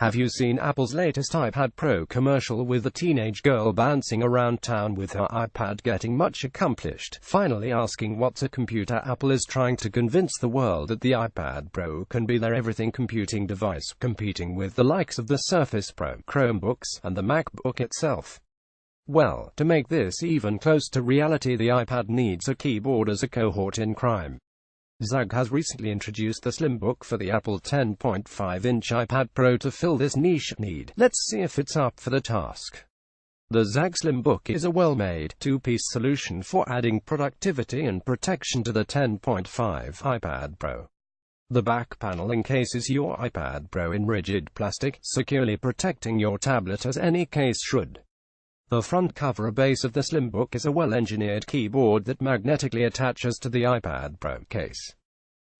Have you seen Apple's latest iPad Pro commercial with a teenage girl bouncing around town with her iPad getting much accomplished, finally asking what's a computer? Apple is trying to convince the world that the iPad Pro can be their everything computing device, competing with the likes of the Surface Pro, Chromebooks, and the MacBook itself. Well, to make this even close to reality, the iPad needs a keyboard as a cohort in crime. ZAGG has recently introduced the Slim Book for the Apple 10.5-inch iPad Pro to fill this niche need. Let's see if it's up for the task. The ZAGG Slim Book is a well-made, two-piece solution for adding productivity and protection to the 10.5 iPad Pro. The back panel encases your iPad Pro in rigid plastic, securely protecting your tablet as any case should. The front cover base of the Slim Book is a well-engineered keyboard that magnetically attaches to the iPad Pro case.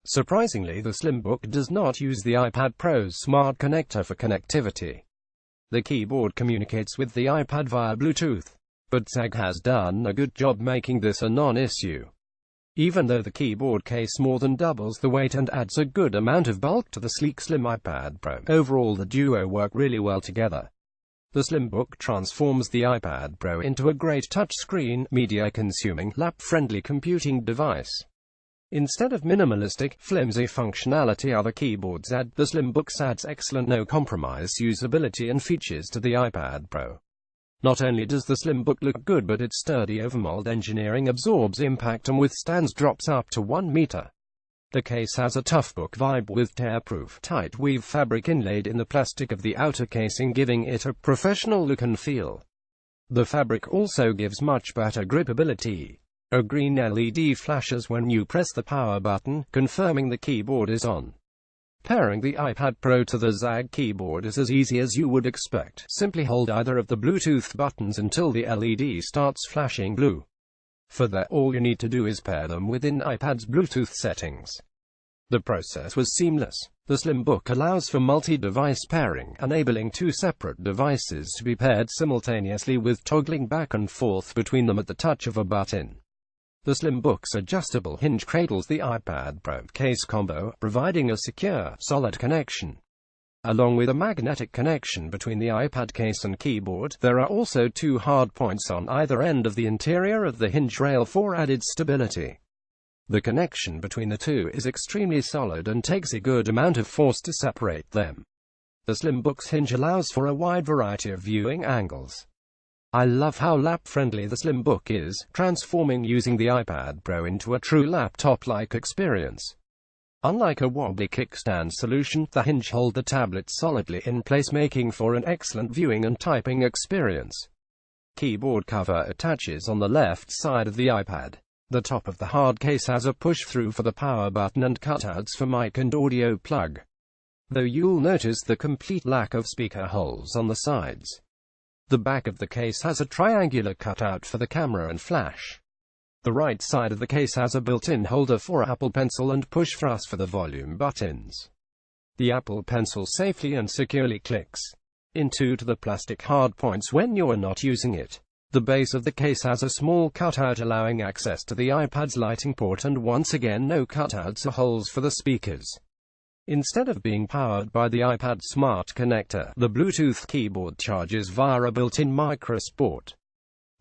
Surprisingly, the Slim Book does not use the iPad Pro's smart connector for connectivity. The keyboard communicates with the iPad via Bluetooth, but ZAGG has done a good job making this a non-issue. Even though the keyboard case more than doubles the weight and adds a good amount of bulk to the sleek slim iPad Pro, overall the duo work really well together. The Slim Book transforms the iPad Pro into a great touchscreen, media-consuming, lap-friendly computing device. Instead of minimalistic, flimsy functionality other keyboards add, the Slim Book adds excellent no-compromise usability and features to the iPad Pro. Not only does the Slim Book look good, but its sturdy overmold engineering absorbs impact and withstands drops up to 1 meter. The case has a tough book vibe with tear-proof, tight weave fabric inlaid in the plastic of the outer casing, giving it a professional look and feel. The fabric also gives much better gripability. A green LED flashes when you press the power button, confirming the keyboard is on. Pairing the iPad Pro to the ZAGG keyboard is as easy as you would expect. Simply hold either of the Bluetooth buttons until the LED starts flashing blue. For that, all you need to do is pair them within iPad's Bluetooth settings. The process was seamless. The Slim Book allows for multi-device pairing, enabling two separate devices to be paired simultaneously with toggling back and forth between them at the touch of a button. The Slim Book's adjustable hinge cradles the iPad Pro case combo, providing a secure, solid connection. Along with a magnetic connection between the iPad case and keyboard, there are also two hard points on either end of the interior of the hinge rail for added stability. The connection between the two is extremely solid and takes a good amount of force to separate them. The Slim Book's hinge allows for a wide variety of viewing angles. I love how lap-friendly the Slim Book is, transforming using the iPad Pro into a true laptop-like experience. Unlike a wobbly kickstand solution, the hinge holds the tablet solidly in place, making for an excellent viewing and typing experience. Keyboard cover attaches on the left side of the iPad. The top of the hard case has a push-through for the power button and cutouts for mic and audio plug. Though you'll notice the complete lack of speaker holes on the sides. The back of the case has a triangular cutout for the camera and flash. The right side of the case has a built-in holder for Apple Pencil and push for us for the volume buttons. The Apple Pencil safely and securely clicks into the plastic hard points when you're not using it. The base of the case has a small cutout allowing access to the iPad's lighting port, and once again no cutouts or holes for the speakers. Instead of being powered by the iPad smart connector, the Bluetooth keyboard charges via a built-in microSD port.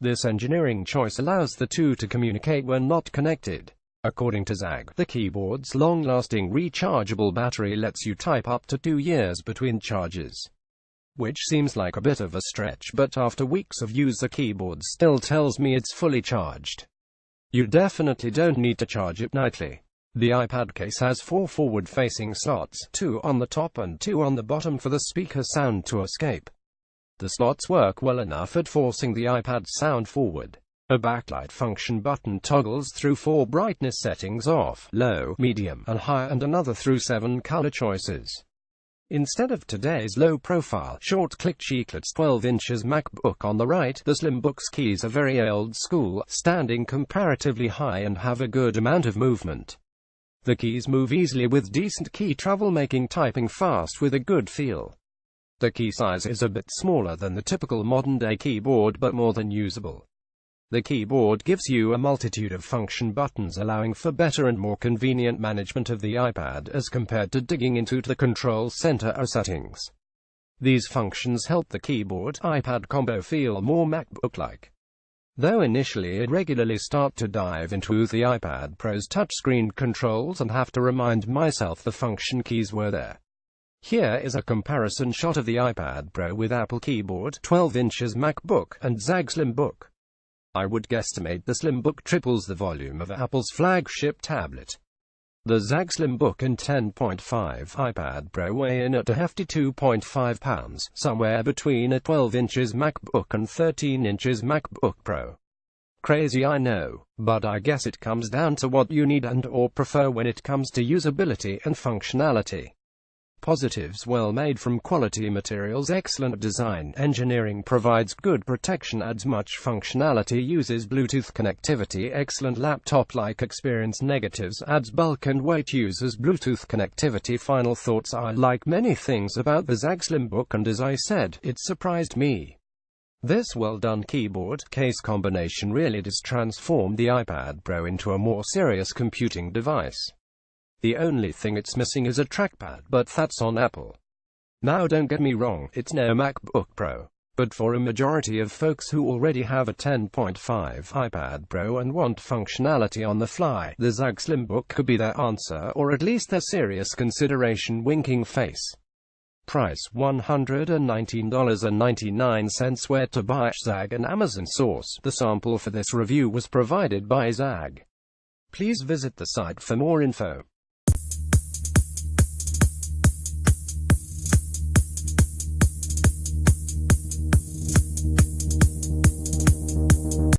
This engineering choice allows the two to communicate when not connected. According to ZAGG, the keyboard's long-lasting rechargeable battery lets you type up to 2 years between charges. Which seems like a bit of a stretch, but after weeks of use the keyboard still tells me it's fully charged. You definitely don't need to charge it nightly. The iPad case has 4 forward-facing slots, 2 on the top and 2 on the bottom for the speaker sound to escape. The slots work well enough at forcing the iPad's sound forward. A backlight function button toggles through 4 brightness settings: off, low, medium, and high, and another through 7 color choices. Instead of today's low-profile, short-click chiclet's 12 inches MacBook on the right, the Slim Book's keys are very old-school, standing comparatively high and have a good amount of movement. The keys move easily with decent key travel, making typing fast with a good feel. The key size is a bit smaller than the typical modern-day keyboard, but more than usable. The keyboard gives you a multitude of function buttons, allowing for better and more convenient management of the iPad as compared to digging into the control center or settings. These functions help the keyboard-iPad combo feel more MacBook-like. Though initially I'd regularly start to dive into the iPad Pro's touchscreen controls and have to remind myself the function keys were there. Here is a comparison shot of the iPad Pro with Apple Keyboard, 12 inches MacBook, and ZAGG Slim Book. I would guesstimate the Slim Book triples the volume of Apple's flagship tablet. The ZAGG Slim Book and 10.5 iPad Pro weigh in at a hefty 2.5 pounds, somewhere between a 12 inches MacBook and 13 inches MacBook Pro. Crazy, I know, but I guess it comes down to what you need and/or prefer when it comes to usability and functionality. Positives: well made from quality materials, excellent design, engineering provides good protection, adds much functionality, uses Bluetooth connectivity, excellent laptop-like experience. Negatives: adds bulk and weight, uses Bluetooth connectivity. Final thoughts: I like many things about the ZAGG Slim Book, and as I said, it surprised me. This well-done keyboard case combination really does transform the iPad Pro into a more serious computing device. The only thing it's missing is a trackpad, but that's on Apple. Now don't get me wrong, it's no MacBook Pro. But for a majority of folks who already have a 10.5 iPad Pro and want functionality on the fly, the ZAGG Slim Book could be their answer, or at least their serious consideration. Winking face. Price $119.99. Where to buy? ZAGG and Amazon. Source: the sample for this review was provided by ZAGG. Please visit the site for more info.